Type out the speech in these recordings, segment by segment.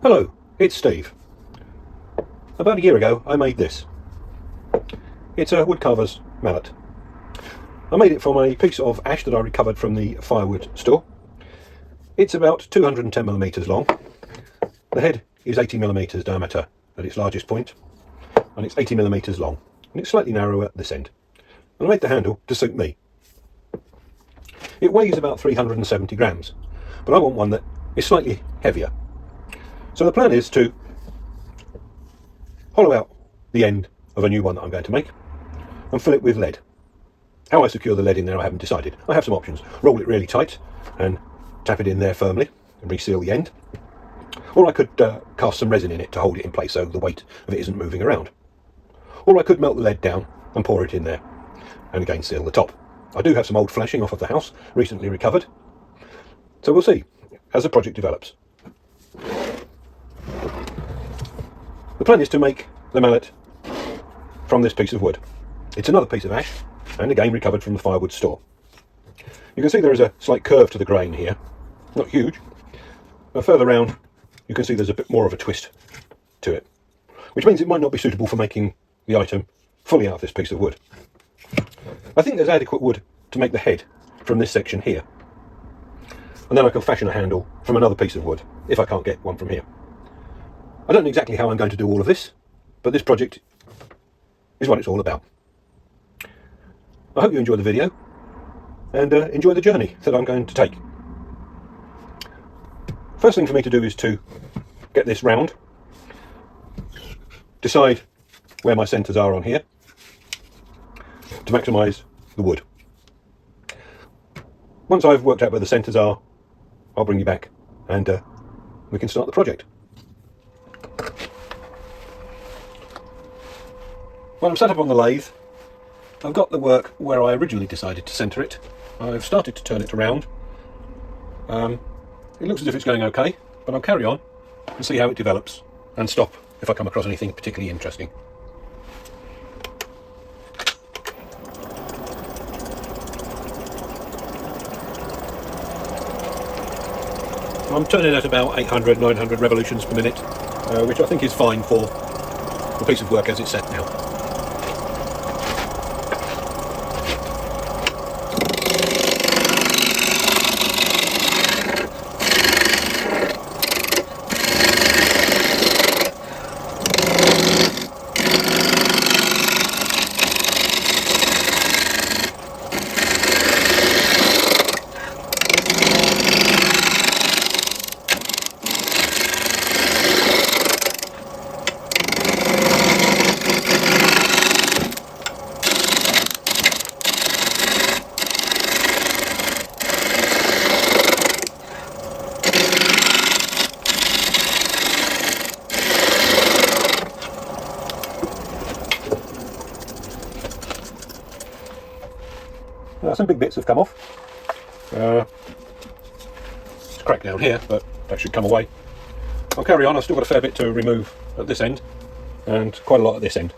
Hello, it's Steve. About a year ago I made this. It's a woodcarver's mallet. I made it from a piece of ash that I recovered from the firewood store. It's about 210mm long. The head is 80mm diameter at its largest point, and it's 80mm long, and it's slightly narrower at this end. And I made the handle to suit me. It weighs about 370 grams, but I want one that is slightly heavier. So the plan is to hollow out the end of a new one that I'm going to make and fill it with lead. How I secure the lead in there I haven't decided. I have some options. Roll it really tight and tap it in there firmly and reseal the end. Or I could cast some resin in it to hold it in place so the weight of it isn't moving around. Or I could melt the lead down and pour it in there and again seal the top. I do have some old flashing off of the house, recently recovered. So we'll see as the project develops. The plan is to make the mallet from this piece of wood. It's another piece of ash, and again recovered from the firewood store. You can see there is a slight curve to the grain here, not huge. But further round, you can see there's a bit more of a twist to it, which means it might not be suitable for making the item fully out of this piece of wood. I think there's adequate wood to make the head from this section here, and then I can fashion a handle from another piece of wood if I can't get one from here. I don't know exactly how I'm going to do all of this, but this project is what it's all about. I hope you enjoy the video and enjoy the journey that I'm going to take. First thing for me to do is to get this round, decide where my centres are on here to maximise the wood. Once I've worked out where the centres are, I'll bring you back and we can start the project. Well, I'm set up on the lathe. I've got the work where I originally decided to centre it. I've started to turn it around. It looks as if it's going okay, but I'll carry on and see how it develops and stop if I come across anything particularly interesting. I'm turning at about 800, 900 revolutions per minute, which I think is fine for the piece of work as it's set now. Some big bits have come off. It's cracked down here, but that should come away. I'll carry on. I've still got a fair bit to remove at this end and quite a lot at this end.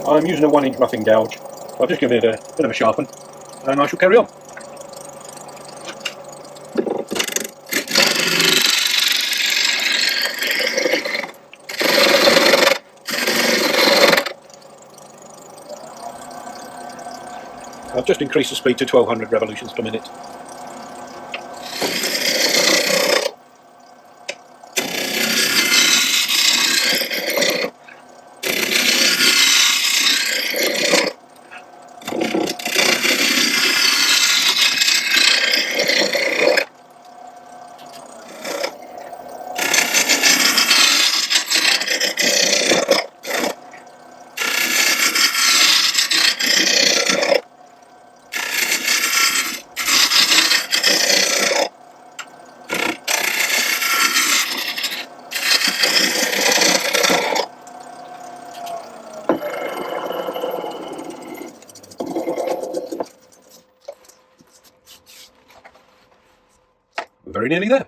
I'm using a 1-inch roughing gouge. I've just given it a bit of a sharpen and I shall carry on. I've just increased the speed to 1200 revolutions per minute. very nearly there.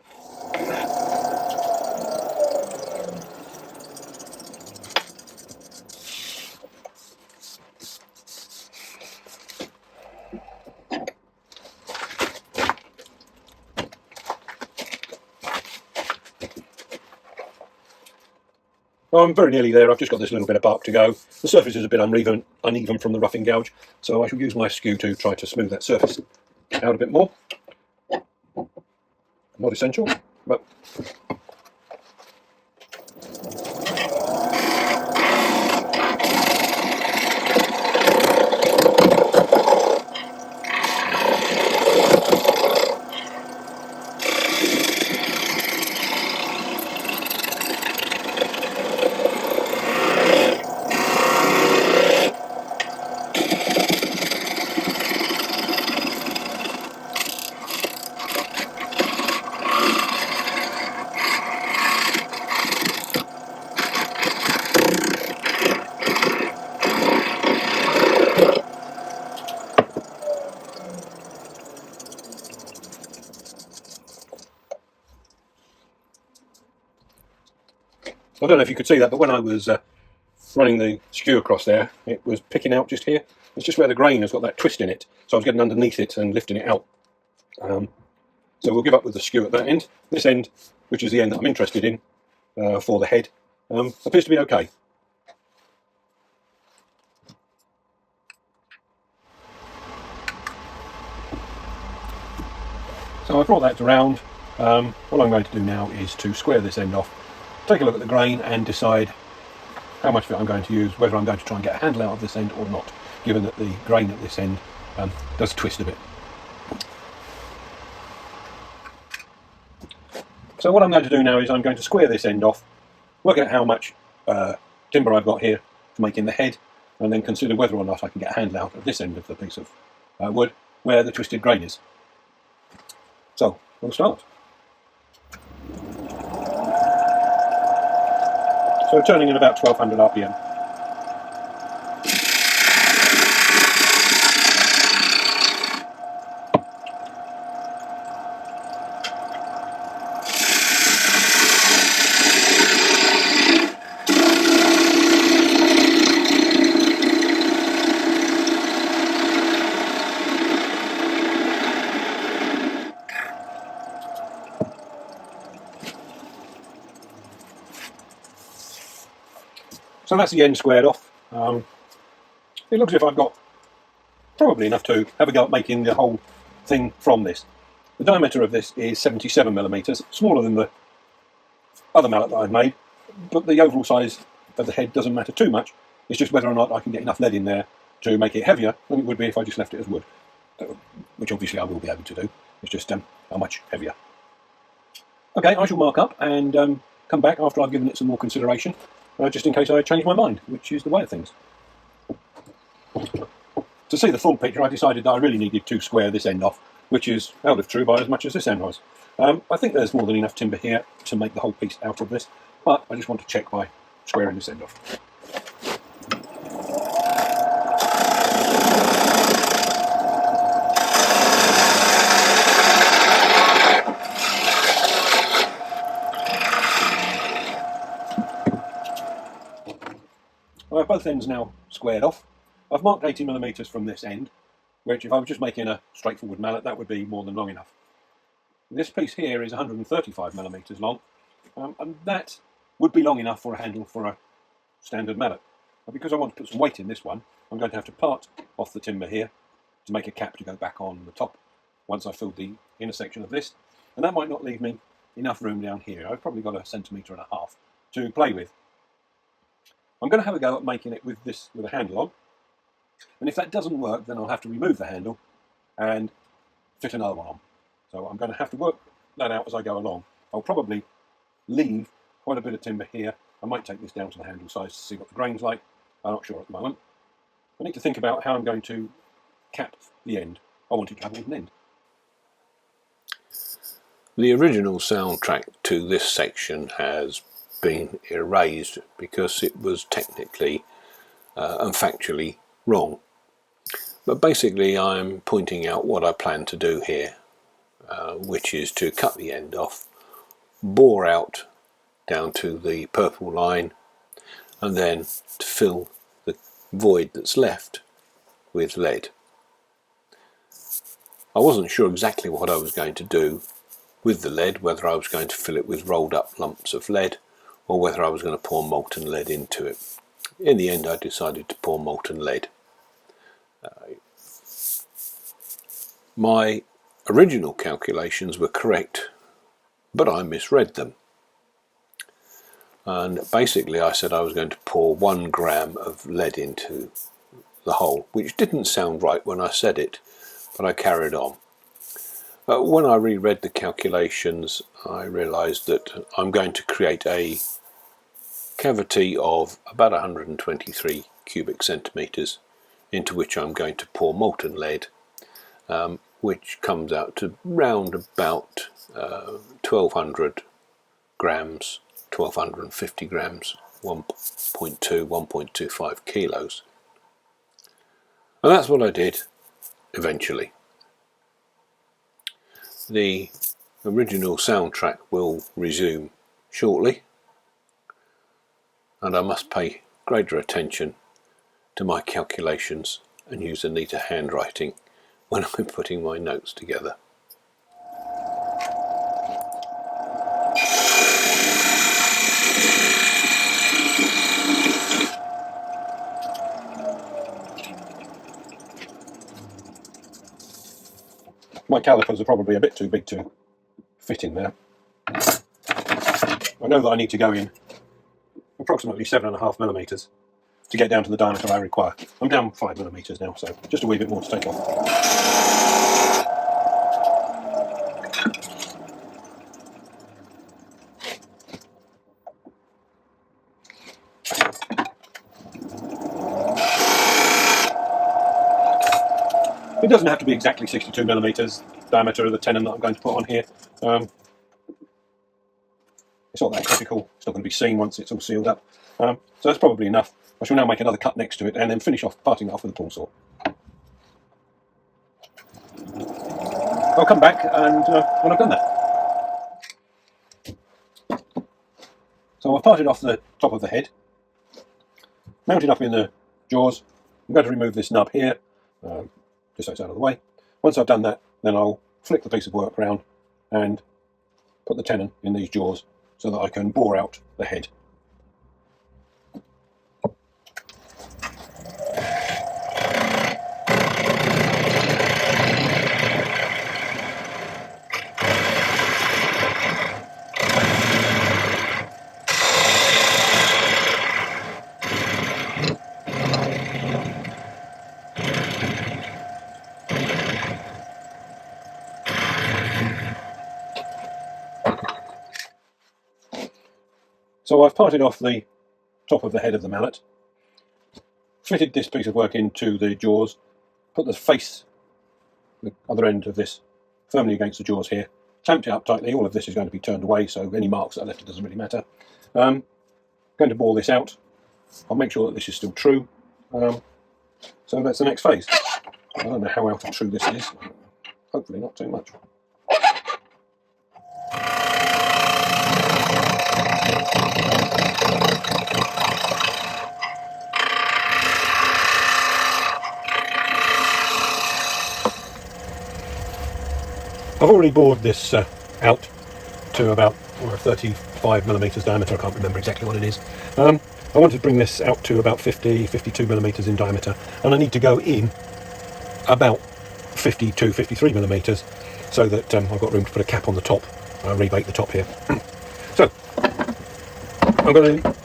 Well, I'm very nearly there. I've just got this little bit of bark to go. The surface is a bit uneven from the roughing gouge, so I shall use my skew to try to smooth that surface out a bit more. Not essential, but I don't know if you could see that, but when I was running the skew across there, it was picking out just here. It's just where the grain has got that twist in it, so I was getting underneath it and lifting it out. So we'll give up with the skew at that end. This end, which is the end that I'm interested in for the head, appears to be okay. So I brought that around. What I'm going to do now is to square this end off, take a look at the grain and decide how much of it I'm going to use, whether I'm going to try and get a handle out of this end or not, given that the grain at this end does twist a bit. So what I'm going to do now is I'm going to square this end off, work out how much timber I've got here to make in the head, and then consider whether or not I can get a handle out of this end of the piece of wood where the twisted grain is. So we'll start. So turning at about 1200 RPM. So that's the end squared off. It looks as if I've got probably enough to have a go at making the whole thing from this. The diameter of this is 77mm, smaller than the other mallet that I've made, but the overall size of the head doesn't matter too much. It's just whether or not I can get enough lead in there to make it heavier than it would be if I just left it as wood, which obviously I will be able to do. It's just how much heavier. Okay, I shall mark up and come back after I've given it some more consideration. Just in case I change my mind, which is the way of things. To see the full picture, I decided that I really needed to square this end off, which is out of true by as much as this end was. I think there's more than enough timber here to make the whole piece out of this, but I just want to check by squaring this end off. I have both ends now squared off. I've marked 80mm from this end, which if I was just making a straightforward mallet, that would be more than long enough. This piece here is 135mm long, and that would be long enough for a handle for a standard mallet. But because I want to put some weight in this one, I'm going to have to part off the timber here to make a cap to go back on the top once I've filled the inner section of this, and that might not leave me enough room down here. I've probably got 1.5 centimetres to play with. I'm going to have a go at making it with a handle on, and if that doesn't work, then I'll have to remove the handle and fit another one on. So I'm going to have to work that out as I go along. I'll probably leave quite a bit of timber here. I might take this down to the handle size to see what the grain's like. I'm not sure at the moment. I need to think about how I'm going to cap the end. I want it to have an end. The original soundtrack to this section has been erased because it was technically and factually wrong. But basically I'm pointing out what I plan to do here. which is to cut the end off, bore out down to the purple line, and then to fill the void that's left with lead. I wasn't sure exactly what I was going to do with the lead, whether I was going to fill it with rolled up lumps of lead or whether I was going to pour molten lead into it. In the end I decided to pour molten lead. My original calculations were correct, but I misread them. And basically I said I was going to pour 1 gram of lead into the hole, which didn't sound right when I said it, but I carried on. When I reread the calculations, I realised that I'm going to create a cavity of about 123 cubic centimetres into which I'm going to pour molten lead, which comes out to round about 1200 grams, 1250 grams, 1.25 kilos. And that's what I did eventually. The original soundtrack will resume shortly, and I must pay greater attention to my calculations and use a neater handwriting when I'm putting my notes together. My calipers are probably a bit too big to fit in there. I know that I need to go in approximately 7.5 millimetres to get down to the diameter I require. I'm down 5 millimetres now, so just a wee bit more to take off. It doesn't have to be exactly 62 millimetres diameter of the tenon that I'm going to put on here. It's not that critical. It's not going to be seen once it's all sealed up. So that's probably enough. I shall now make another cut next to it and then finish off parting it off with a pull saw. I'll come back and when I've done that. So I've parted off the top of the head, mounted up in the jaws. I'm going to remove this nub here, just so it's out of the way. Once I've done that, then I'll flick the piece of work round and put the tenon in these jaws so that I can bore out the head. So I've parted off the top of the head of the mallet, fitted this piece of work into the jaws, put the face, the other end of this, firmly against the jaws here, clamped it up tightly. All of this is going to be turned away, so any marks that are left, it doesn't really matter. Going to bore this out. I'll make sure that this is still true. So that's the next phase. I don't know how out of true this is. Hopefully not too much. I've already bored this out to about 35 millimetres diameter. I can't remember exactly what it is. I want to bring this out to about 52 millimetres in diameter, and I need to go in about 53 millimetres so that I've got room to put a cap on the top, rebate the top here. So I'm going to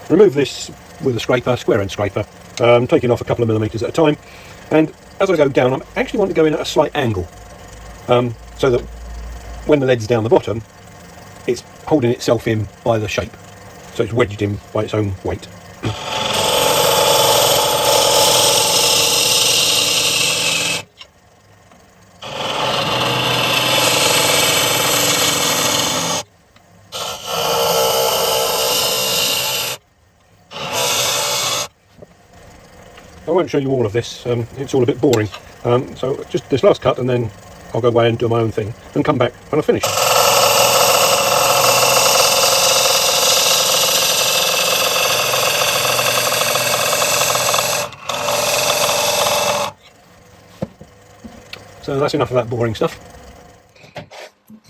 remove this with a scraper, square end scraper, taking off a couple of millimetres at a time, and as I go down, I actually want to go in at a slight angle, so that when the lead's down the bottom, it's holding itself in by the shape, so it's wedged in by its own weight. I won't show you all of this, it's all a bit boring, so just this last cut and then I'll go away and do my own thing and come back when I've finished. So that's enough of that boring stuff.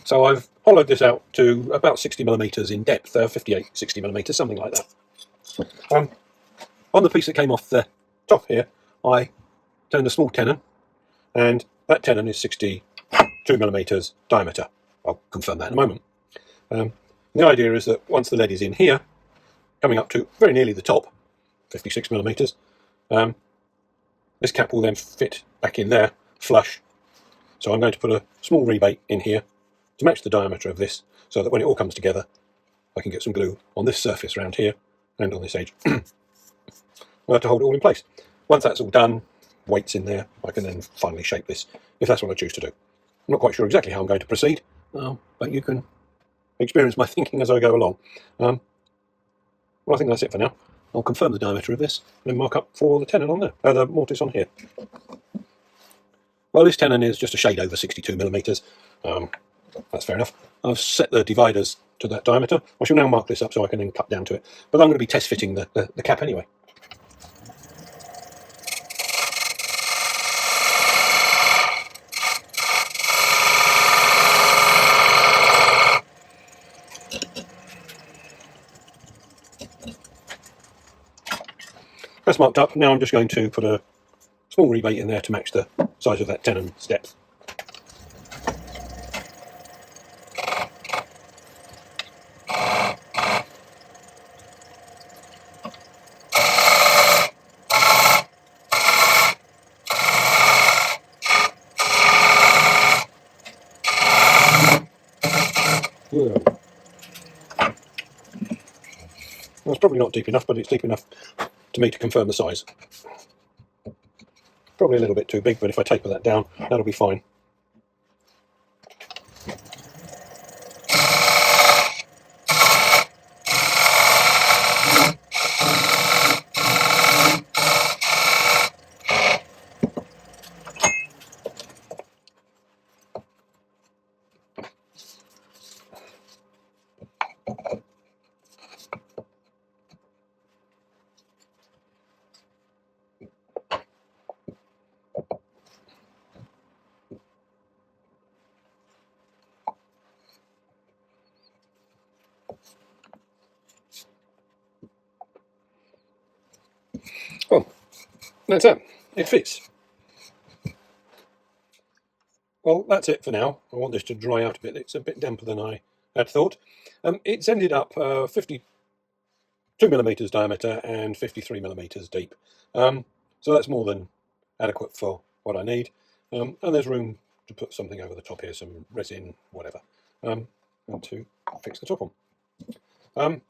So I've hollowed this out to about 60mm in depth, 58, 60mm, something like that. On the piece that came off the top here, I turned a small tenon, and that tenon is 62mm diameter. I'll confirm that in a moment. The idea is that once the lead is in here, coming up to very nearly the top, 56mm, this cap will then fit back in there, flush. So I'm going to put a small rebate in here to match the diameter of this, so that when it all comes together, I can get some glue on this surface around here and on this edge. I'll have to hold it all in place. Once that's all done, weights in there, I can then finally shape this, if that's what I choose to do. I'm not quite sure exactly how I'm going to proceed, but you can experience my thinking as I go along. Well, I think that's it for now. I'll confirm the diameter of this, and then mark up for the tenon on there, the mortise on here. Well, this tenon is just a shade over 62mm. That's fair enough. I've set the dividers to that diameter. I shall now mark this up so I can then cut down to it. But I'm going to be test fitting the cap anyway. That's marked up. Now I'm just going to put a small rebate in there to match the size of that tenon's depth. Well, it's probably not deep enough, but it's deep enough to me to confirm the size. Probably a little bit too big, but if I taper that down, that'll be fine. Well, that's it. It fits. Well, that's it for now. I want this to dry out a bit. It's a bit damper than I had thought. It's ended up 52mm diameter and 53mm deep. So that's more than adequate for what I need. And there's room to put something over the top here, some resin, whatever, and to fix the top on.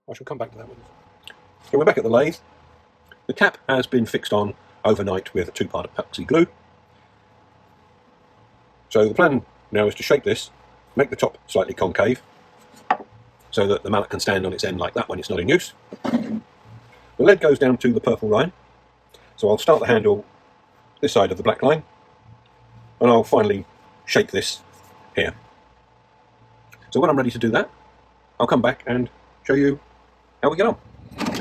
I shall come back to that one. So we're back at the lathe. The cap has been fixed on overnight with 2-part epoxy glue. So the plan now is to shape this, make the top slightly concave, so that the mallet can stand on its end like that when it's not in use. The lead goes down to the purple line, so I'll start the handle this side of the black line, and I'll finally shape this here. So when I'm ready to do that, I'll come back and show you how we get on.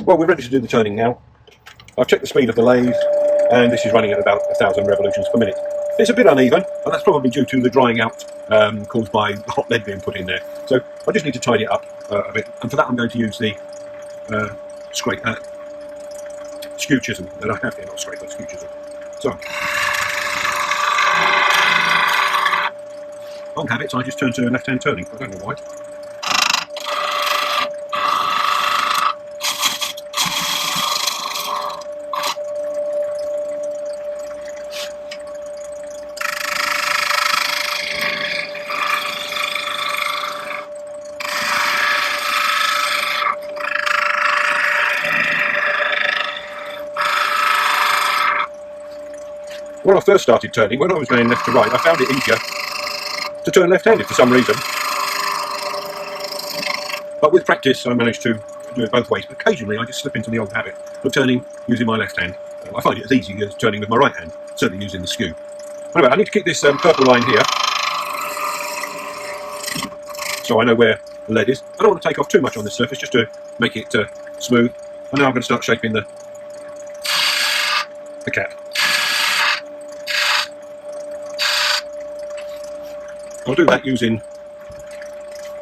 Well, we're ready to do the turning now. I've checked the speed of the lathe, and this is running at about 1,000 revolutions per minute. It's a bit uneven, and that's probably due to the drying out caused by the hot lead being put in there. So I just need to tidy it up a bit, and for that I'm going to use the skew chisel that I have here, not scraper, skew chisel. So, old habits, I just turn to left-hand turning. I don't know why. When I first started turning, when I was going left to right, I found it easier to turn left-handed for some reason. But with practice, I managed to do it both ways. But occasionally, I just slip into the old habit of turning using my left hand. I find it as easy as turning with my right hand, certainly using the skew. Anyway, I need to keep this purple line here, so I know where the lead is. I don't want to take off too much on this surface, just to make it smooth. And now I'm going to start shaping the cap. I'll do that using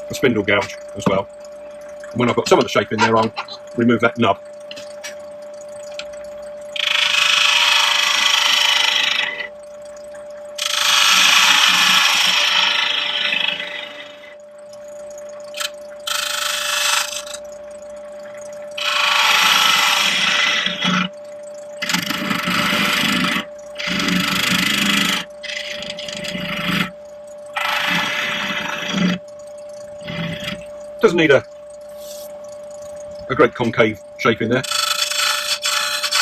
a spindle gouge as well. And when I've got some of the shape in there, I'll remove that nub. Doesn't need a great concave shape in there.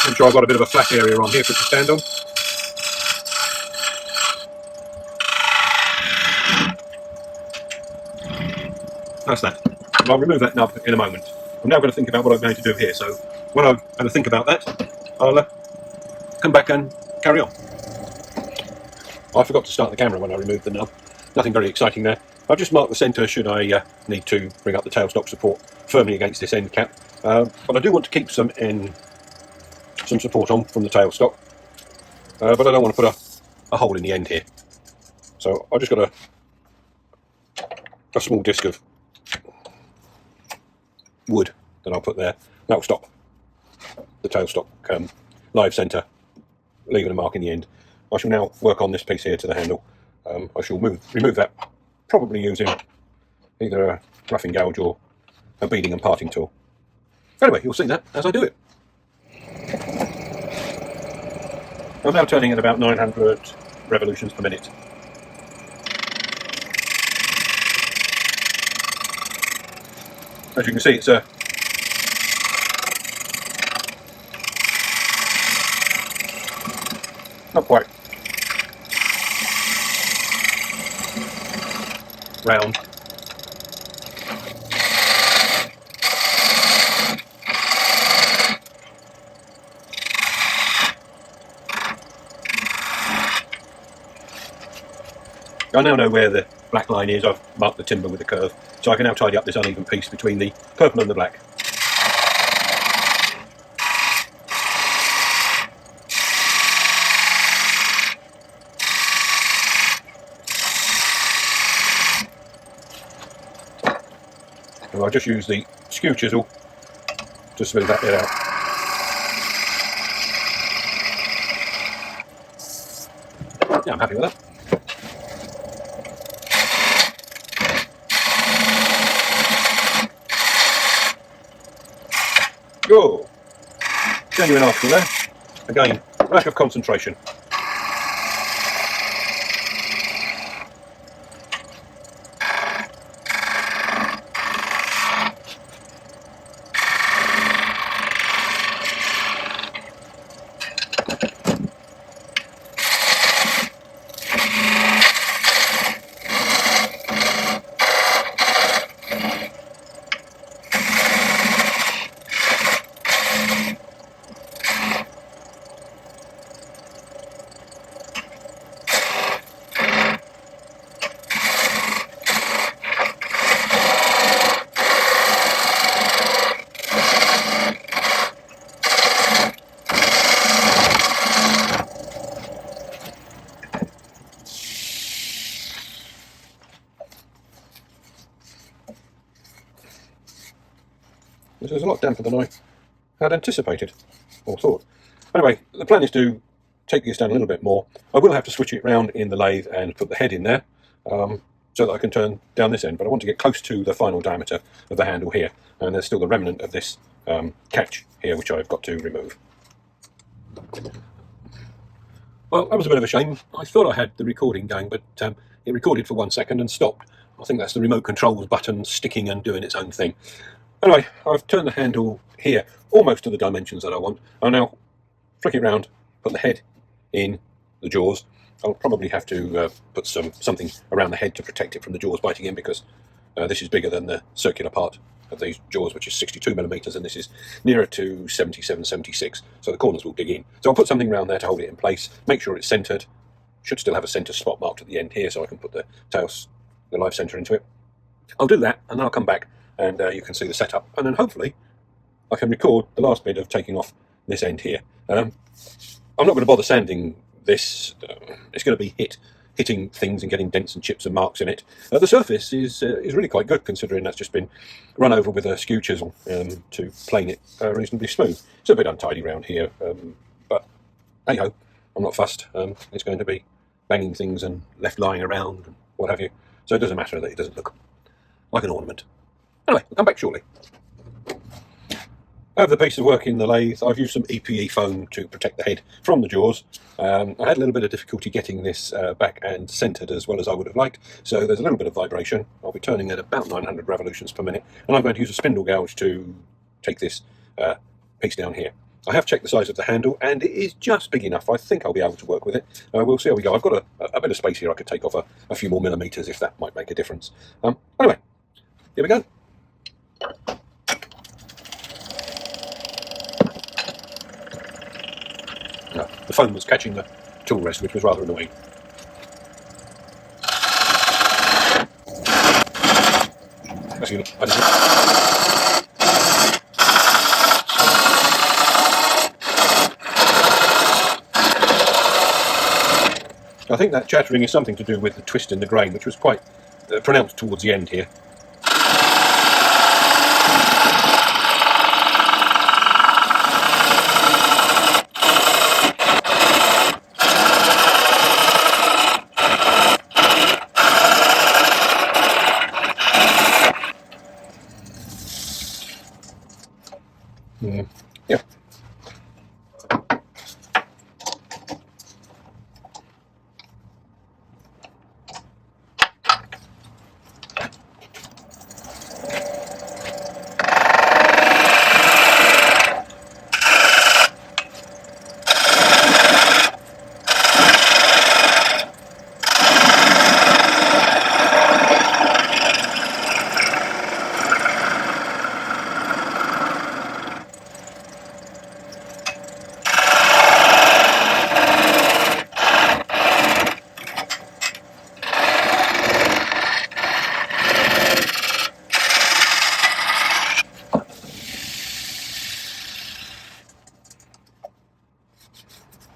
I'm sure I've got a bit of a flat area on here for it to stand on. That's that. And I'll remove that nub in a moment. I'm now going to think about what I'm going to do here, so when I've had to think about that, I'll come back and carry on. I forgot to start the camera when I removed the nub. Nothing very exciting there. I've just marked the centre should I need to bring up the tailstock support firmly against this end cap. But I do want to keep some support on from the tailstock. But I don't want to put a hole in the end here. So I just got a small disc of wood that I'll put there. That'll stop the tailstock live centre, leaving a mark in the end. I shall now work on this piece here to the handle. I shall remove that, probably using either a roughing gouge or a beading and parting tool. Anyway, you'll see that as I do it. I'm now turning at about 900 revolutions per minute. As you can see, it's not quite round. I now know where the black line is. I've marked the timber with a curve, so I can now tidy up this uneven piece between the purple and the black. And I'll just use the skew chisel to smooth that bit out. Yeah, I'm happy with that. Go! Genuine article there. Again, lack of concentration. This is a lot damper than I had anticipated or thought. Anyway, the plan is to take this down a little bit more. I will have to switch it round in the lathe and put the head in there so that I can turn down this end, but I want to get close to the final diameter of the handle here, and there's still the remnant of this catch here which I've got to remove. Well, that was a bit of a shame. I thought I had the recording going, but it recorded for 1 second and stopped. I think that's the remote controls button sticking and doing its own thing. Anyway, I've turned the handle here almost to the dimensions that I want. I'll now flick it round, put the head in the jaws. I'll probably have to put something around the head to protect it from the jaws biting in, because this is bigger than the circular part of these jaws, which is 62mm, and this is nearer to 77, 76, so the corners will dig in. So I'll put something around there to hold it in place, make sure it's centred, Should still have a centre spot marked at the end here, so I can put the live centre into it. I'll do that, and then I'll come back, and you can see the setup, and then hopefully I can record the last bit of taking off this end here. I'm not going to bother sanding this. It's going to be hitting things and getting dents and chips and marks in it. The surface is really quite good, considering that's just been run over with a skew chisel to plane it reasonably smooth. It's a bit untidy around here, but hey ho, I'm not fussed. It's going to be banging things and left lying around and what have you, so it doesn't matter that it doesn't look like an ornament. Anyway, I'll come back shortly. I have the piece of work in the lathe. I've used some EPE foam to protect the head from the jaws. I had a little bit of difficulty getting this back and centred as well as I would have liked, so there's a little bit of vibration. I'll be turning at about 900 revolutions per minute, and I'm going to use a spindle gouge to take this piece down here. I have checked the size of the handle, and it is just big enough. I think I'll be able to work with it. We'll see how we go. I've got a bit of space here. I could take off a few more millimetres if that might make a difference. Anyway, here we go. No, the foam was catching the tool rest, which was rather annoying. I think that chattering is something to do with the twist in the grain, which was quite pronounced towards the end here. Yeah.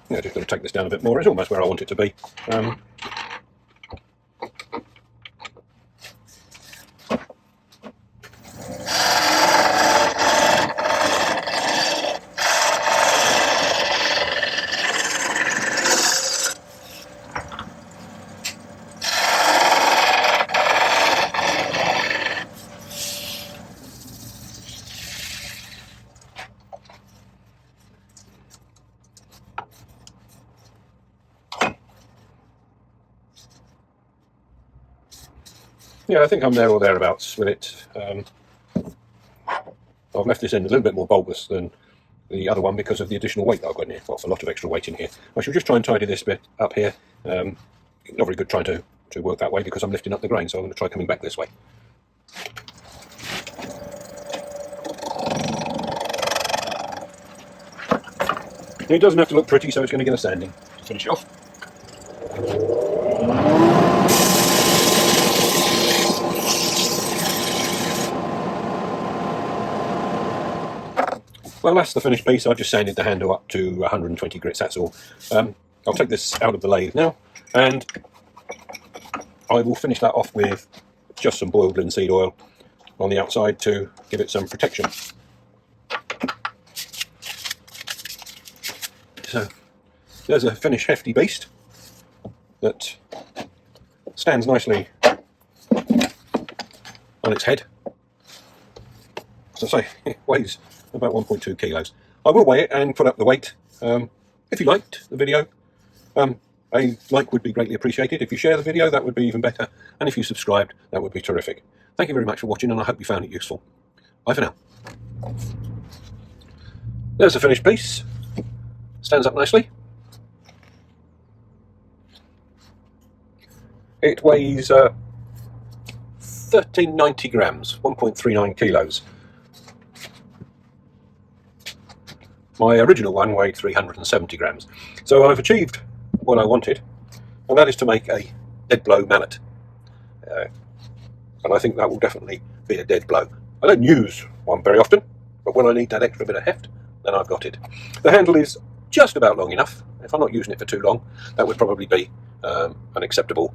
Yeah, just got to take this down a bit more. It's almost where I want it to be. Yeah, I think I'm there or thereabouts with it. I've left this end a little bit more bulbous than the other one because of the additional weight that I've got in here. Well, a lot of extra weight in here. I shall just try and tidy this bit up here. Not very good trying to work that way because I'm lifting up the grain, so I'm going to try coming back this way. It doesn't have to look pretty, so it's going to get a sanding to finish it off. Well, that's the finished piece. I've just sanded the handle up to 120 grits, that's all. I'll take this out of the lathe now, and I will finish that off with just some boiled linseed oil on the outside to give it some protection. So there's a finished hefty beast that stands nicely on its head. As I say, it weighs about 1.2 kilos. I will weigh it and put up the weight. If you liked the video, a like would be greatly appreciated. If you share the video, that would be even better. And if you subscribed, that would be terrific. Thank you very much for watching, and I hope you found it useful. Bye for now. There's the finished piece. Stands up nicely. It weighs 1390 grams, 1.39 kilos. My original one weighed 370 grams. So I've achieved what I wanted. and that is to make a dead blow mallet. And I think that will definitely be a dead blow. I don't use one very often, but when I need that extra bit of heft, then I've got it. The handle is just about long enough. If I'm not using it for too long, that would probably be an acceptable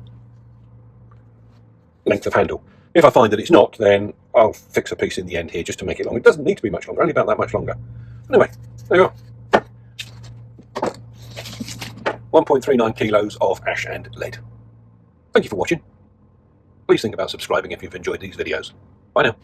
length of handle. If I find that it's not, then I'll fix a piece in the end here just to make it long. It doesn't need to be much longer, only about that much longer. Anyway, there you are. 1.39 kilos of ash and lead. Thank you for watching. Please think about subscribing if you've enjoyed these videos. Bye now.